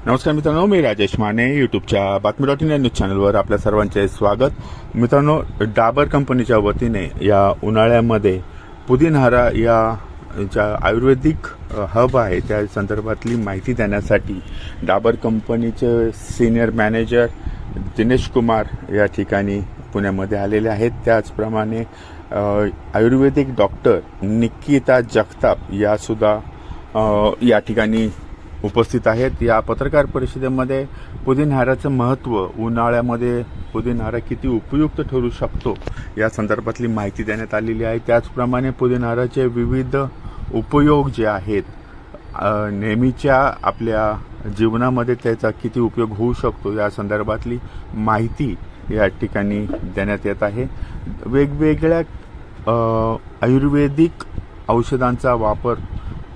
नमस्कार मित्रांनो, मी राजेश माने यूट्यूबच्या बातमी.इन न्यूज चॅनलवर आपल्या सर्वांचे स्वागत. मित्रांनो, डाबर कंपनीच्या वतीने या उन्हाळ्यामध्ये पुदिनहारा या ज्या आयुर्वेदिक हब आहे त्या संदर्भातली माहिती देण्यासाठी डाबर कंपनीचे सिनियर मॅनेजर दिनेश कुमार या ठिकाणी पुण्यामध्ये आलेले आहेत. त्याचप्रमाणे आयुर्वेदिक डॉक्टर निकिता जगताप यासुद्धा या ठिकाणी उपस्थित आहेत. या पत्रकार परिषदेमध्ये पुदिनहाराचं महत्त्व, उन्हाळ्यामध्ये पुदिनहारा किती उपयुक्त ठरू शकतो या संदर्भातली माहिती देण्यात आलेली आहे. त्याचप्रमाणे पुदिनहाराचे विविध उपयोग जे आहेत, नेहमीच्या आपल्या जीवनामध्ये त्याचा किती उपयोग होऊ शकतो या संदर्भातली माहिती या ठिकाणी देण्यात येत आहे. वेगवेगळ्या आयुर्वेदिक औषधांचा वापर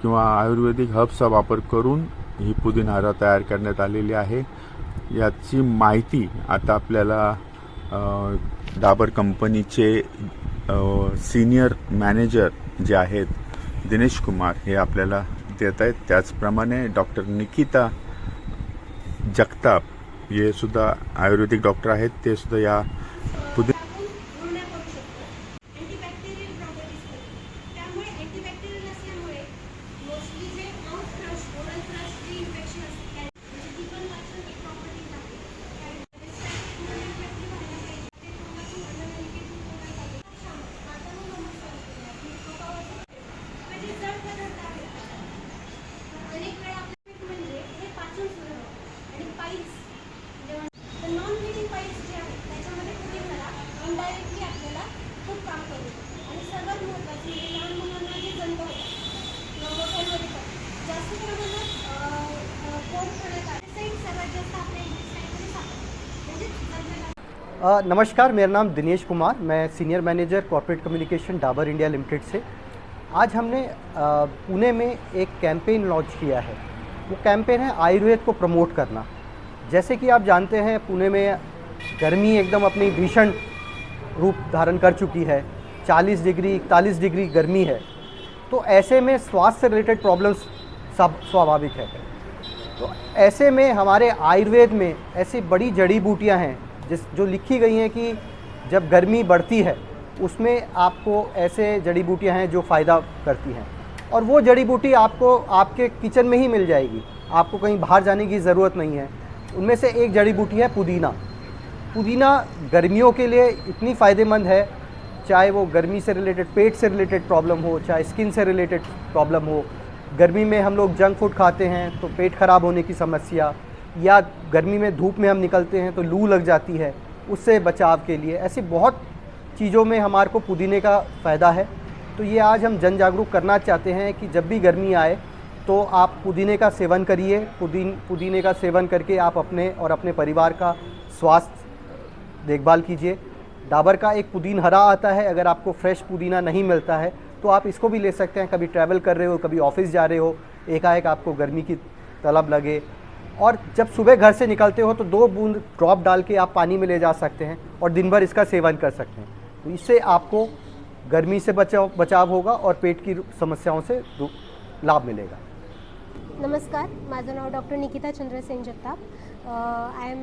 किंवा आयुर्वेदिक हर्ब्सचा वापर करून ही पुदिनहारा तयार करण्यात आलेली आहे. याची माहिती आता आपल्याला डाबर कंपनीचे सिनियर मॅनेजर जे आहेत दिनेश कुमार हे आपल्याला देत आहेत. त्याचप्रमाणे डॉक्टर निकिता जगताप हे सुद्धा आयुर्वेदिक डॉक्टर आहेत. ते सुद्धा या नमस्कार, मेरा नाम दिनेश कुमार, मैं senior manager corporate communication Dabur India limited से। आज हमने पुणे में एक कैंपेन लॉन्च किया है। वो कैंपेन है आयुर्वेद को प्रमोट करना। जैसे कि आप जानते हैं, पुणे में गर्मी एकदम अपनी भीषण रूप धारण कर चुकी है। 40 डिग्री 41 डिग्री गर्मी है। तो ऐसे में स्वास्थ्य से रिलेटेड प्रॉब्लम्स सब स्वाभाविक है। तो ऐसे में हमारे आयुर्वेद में ऐसी बड़ी जड़ी बूटियाँ हैं जो लिखी गई हैं कि जब गर्मी बढ़ती है उसमें आपको ऐसे जड़ी बूटियां हैं जो फ़ायदा करती हैं, और वो जड़ी बूटी आपको आपके किचन में ही मिल जाएगी। आपको कहीं बाहर जाने की ज़रूरत नहीं है। उनमें से एक जड़ी बूटी है पुदीना। पुदीना गर्मियों के लिए इतनी फ़ायदेमंद है, चाहे वो गर्मी से रिलेटेड, पेट से रिलेटेड प्रॉब्लम हो, चाहे स्किन से रिलेटेड प्रॉब्लम हो। गर्मी में हम लोग जंक फूड खाते हैं तो पेट ख़राब होने की समस्या, या गर्मी में धूप में हम निकलते हैं तो लू लग जाती है, उससे बचाव के लिए ऐसी बहुत चीज़ों में हमारे को पुदीने का फ़ायदा है। तो ये आज हम जन जागरूक करना चाहते हैं कि जब भी गर्मी आए तो आप पुदीने का सेवन करिए। पुदीने का सेवन करके आप अपने और अपने परिवार का स्वास्थ्य देखभाल कीजिए। डाबर का एक पुदीनहरा आता है, अगर आपको फ्रेश पुदीना नहीं मिलता है तो आप इसको भी ले सकते हैं। कभी ट्रैवल कर रहे हो, कभी ऑफिस जा रहे हो, एकाएक आपको गर्मी की तलब लगे, और जब सुबह घर से निकलते हो तो 2 बूंद ड्रॉप डाल के आप पानी में ले जा सकते हैं और दिन भर इसका सेवन कर सकते हैं। तो इससे आपको गर्मी से बचाव होगा और पेट की समस्याओं से लाभ मिलेगा। नमस्कार, माझं नाव doctor Nikita Chandrasen Jagtap. I am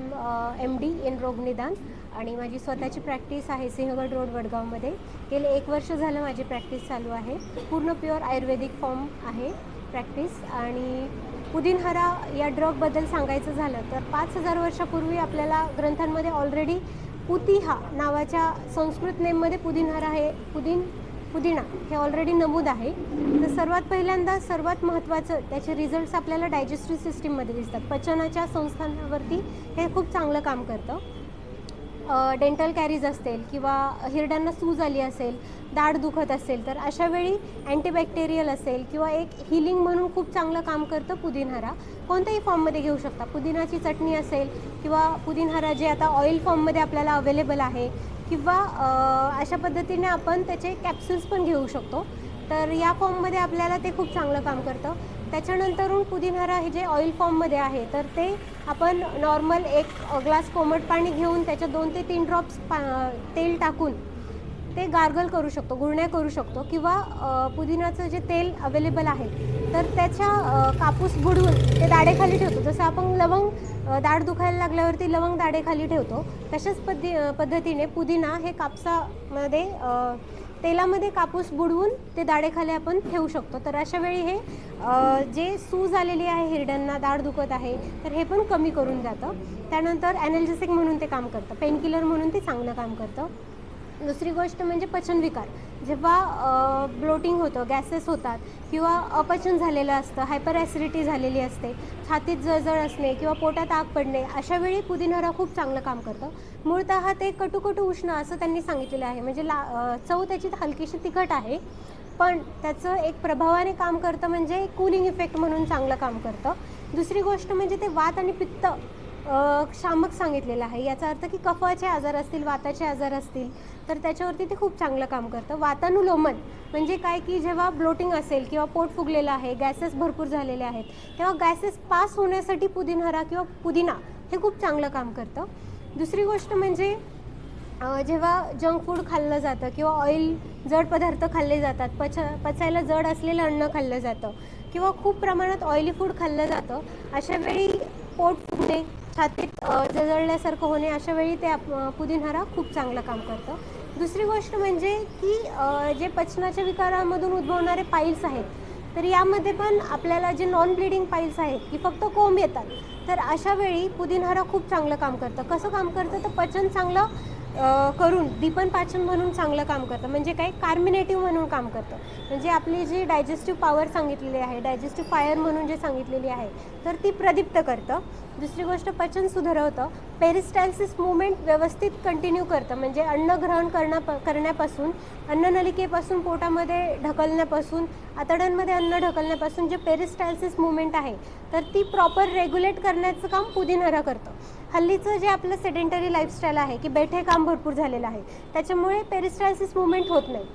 MD in रोगनिदान आणि माझी स्वतःची प्रॅक्टिस आहे सिंहगड रोड वडगावमध्ये. गेले 1 वर्ष झालं माझी प्रॅक्टिस चालू आहे. पूर्ण प्युअर आयुर्वेदिक फॉर्म आहे प्रॅक्टिस. आणि पुदिनहारा या ड्रगबद्दल सांगायचं झालं तर 5000 वर्षापूर्वी आपल्याला ग्रंथांमध्ये ऑलरेडी पुतिहा नावाच्या संस्कृत नेममध्ये पुदिनहारा हे पुदिना हे ऑलरेडी नमूद आहे. तर सर्वात पहिल्यांदा सर्वात महत्त्वाचं त्याचे रिझल्ट्स आपल्याला डायजेस्टिव्ह सिस्टीममध्ये दिसतात. पचनाच्या संस्थांवरती हे खूप चांगलं काम करतं. डेंटल कॅरीज असतील किंवा हिरड्यांना सूज आली असेल, दाढ दुखत असेल, तर अशा वेळी अँटीबॅक्टेरियल असेल किंवा एक हिलिंग म्हणून खूप चांगलं काम करतं पुदिनहारा. कोणत्याही फॉर्ममध्ये घेऊ शकता. पुदिनाची चटणी असेल किंवा पुदिनहारा जे आता ऑइल फॉर्ममध्ये आपल्याला अवेलेबल आहे, किंवा अशा पद्धतीने आपण त्याचे कॅप्सूल्स पण घेऊ शकतो. तर या फॉर्ममध्ये आपल्याला ते खूप चांगलं काम करतं. त्याच्यानंतरून पुदिनहारा हे जे ऑइल फॉर्ममध्ये आहे तर ते आपण नॉर्मल 1 ग्लास कोमट पाणी घेऊन त्याच्यात 2 ते 3 ड्रॉप्स तेल टाकून ते गार्गल करू शकतो, गुळण्या करू शकतो किंवा पुदिनाचं जे तेल अवेलेबल आहे तर त्याच्या कापूस बुडवून ते दाढेखाली ठेवतो. जसं आपण लवंग दाढ दुखायला लागल्यावरती लवंग दाढेखाली ठेवतो, तशाच पद्धतीने पुदिना हे कापसामध्ये तेलामध्ये कापूस बुडवून ते दाढेखाली आपण ठेवू शकतो. तर अशा वेळी हे जे सूज आलेली आहे हिरड्यांना, दाढ दुखत आहे तर हे पण कमी करून जातं. त्यानंतर ॲनल्जेसिक म्हणून ते काम करतं, पेनकिलर म्हणून ते चांगलं काम करतं. दुसरी गोष्ट म्हणजे पचनविकार. जेव्हा ब्लोटिंग होतं, गॅसेस होतात किंवा अपचन झालेलं असतं, हायपर ॲसिडिटी झालेली असते, छातीत जळजळ असणे किंवा पोटात आग पडणे, अशा वेळी पुदिना खूप चांगलं काम करतं. मूळतः ते कटू उष्ण असं त्यांनी सांगितलेलं आहे, म्हणजे चव त्याची हलकीशी तिखट आहे, पण त्याचं एक प्रभावाने काम करतं, म्हणजे कूलिंग इफेक्ट म्हणून चांगलं काम करतं. दुसरी गोष्ट म्हणजे ते वात आणि पित्त शामक सांगितलेलं आहे. याचा अर्थ की कफाचे आजार असतील, वाताचे आजार असतील तर त्याच्यावरती ते खूप चांगलं काम करतं. वातानुलोमन म्हणजे काय की जेव्हा ब्लोटिंग असेल किंवा पोट फुगलेलं आहे, गॅसेस भरपूर झालेले आहेत, तेव्हा गॅसेस पास होण्यासाठी पुदिना हे खूप चांगलं काम करतं. दुसरी गोष्ट म्हणजे जेव्हा जंक फूड खाल्लं जातं किंवा ऑइल जड पदार्थ खाल्ले जातात, पचायला जड असलेलं अन्न खाल्लं जातं किंवा खूप प्रमाणात ऑइली फूड खाल्लं जातं, अशा वेळी पोट फुगणे, छातीत जळजळल्यासारखं होणे, अशा वेळी ते पुदिना खूप चांगलं काम करतं. दुसरी गोष्ट म्हणजे की जे पचनाच्या विकारामधून उद्भवणारे पाईल्स आहेत, तर यामध्ये पण आपल्याला जे नॉन ब्लिडिंग पाईल्स आहेत की फक्त कोंब येतात, तर अशा वेळी पुदिना खूप चांगलं काम करतं. कसं काम करतं तर पचन चांगलं करून दीपन पाचन म्हणून चांगलं काम करतं, म्हणजे काय कार्मिनेटिव्ह म्हणून काम करतं, म्हणजे आपली जी डायजेस्टिव्ह पॉवर सांगितलेली आहे, डायजेस्टिव्ह फायर म्हणून जे सांगितलेली आहे तर ती प्रदीप्त करतं. दुसरी गोष्ट पचन सुधारवतं, पेरिस्टाल्सिस मुवमेंट व्यवस्थित कंटिन्यू करतं, म्हणजे अन्न ग्रहण करण्यापासून, अन्ननलिकेपासून पोटामध्ये ढकलण्यापासून, आतड्यांमध्ये अन्न ढकलण्यापासून जे पेरिस्टाल्सिस मुवमेंट आहे तर ती प्रॉपर रेग्युलेट करण्याचं काम पुदिना करतं. हल्लीचं जे आपलं सेडेंटरी लाईफस्टाईल आहे की बैठे काम भरपूर झालेलं आहे, त्याच्यामुळे पेरिस्टाल्सिस मुवमेंट होत नाही.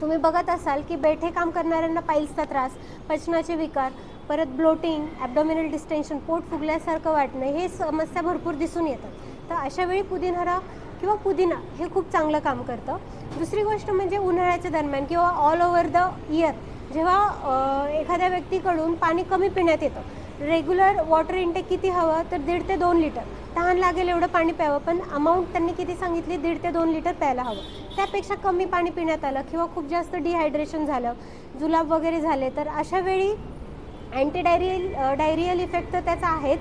तुम्ही बघत असाल की बैठे काम करणाऱ्यांना पाईल्सचा त्रास, पचनाचे विकार, परत ब्लोटिंग, ॲब्डोमिनल डिस्टेन्शन, पोट फुगल्यासारखं वाटणं, हे समस्या भरपूर दिसून येतात. तर अशा वेळी पुदिना हे खूप चांगलं काम करतं. दुसरी गोष्ट म्हणजे उन्हाळ्याच्या दरम्यान किंवा ऑल ओव्हर द इयर जेव्हा एखाद्या व्यक्तीकडून पाणी कमी पिण्यात येतं, रेग्युलर वॉटर इंटेक किती हवं तर 1.5 ते 2 लिटर, तहान लागेल एवढं पाणी प्यावं, पण अमाऊंट त्यांनी किती सांगितली 1.5 ते 2 लिटर प्यायला हवं. त्यापेक्षा कमी पाणी पिण्यात आलं किंवा खूप जास्त डिहायड्रेशन झालं, जुलाब वगैरे झाले, तर अशा वेळी डायरियल इफेक्ट तर त्याचा आहेच,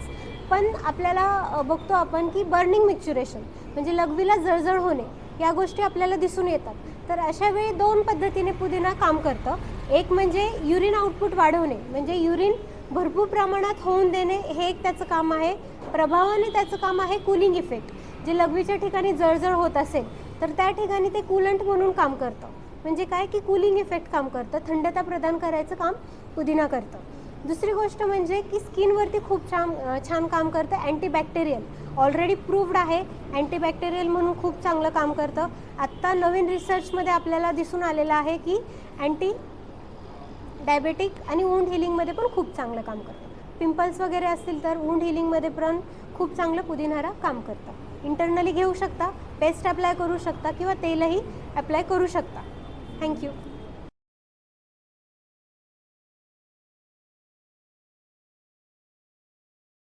पण आपल्याला बघतो आपण की बर्निंग मिक्च्युरेशन म्हणजे लघवीला जळजळ होणे, या गोष्टी आपल्याला दिसून येतात. तर अशा वेळी 2 पद्धतीने पुदिना काम करतं. एक म्हणजे युरिन आउटपुट वाढवणे, म्हणजे युरिन भरपूर प्रमाणात होऊन देणे, हे एक त्याचं काम आहे. प्रभावाने त्याचं काम आहे कूलिंग इफेक्ट, जे लघवीच्या ठिकाणी जळजळ होत असेल तर त्या ठिकाणी ते कूलंट म्हणून काम करतं, म्हणजे काय की कूलिंग इफेक्ट काम करतं, थंडता प्रदान करायचं काम पुदिना करतं. दुसरी गोष्ट म्हणजे की स्किनवरती खूप छान काम करतं. अँटीबॅक्टेरियल ऑलरेडी प्रूव्ड आहे, अँटीबॅक्टेरियल म्हणून खूप चांगलं काम करतं. आत्ता नवीन रिसर्चमध्ये आपल्याला दिसून आलेलं आहे की अँटी डायबेटिक आणि वुंड हिलिंगमध्ये पण खूप चांगलं काम करतं. पिंपल्स वगैरे असतील तर वुंड हिलिंगमध्ये पण खूप चांगलं पुदिना काम करतं. इंटरनली घेऊ शकता, पेस्ट अप्लाय करू शकता किंवा तेलही अप्लाय करू शकता. थँक्यू.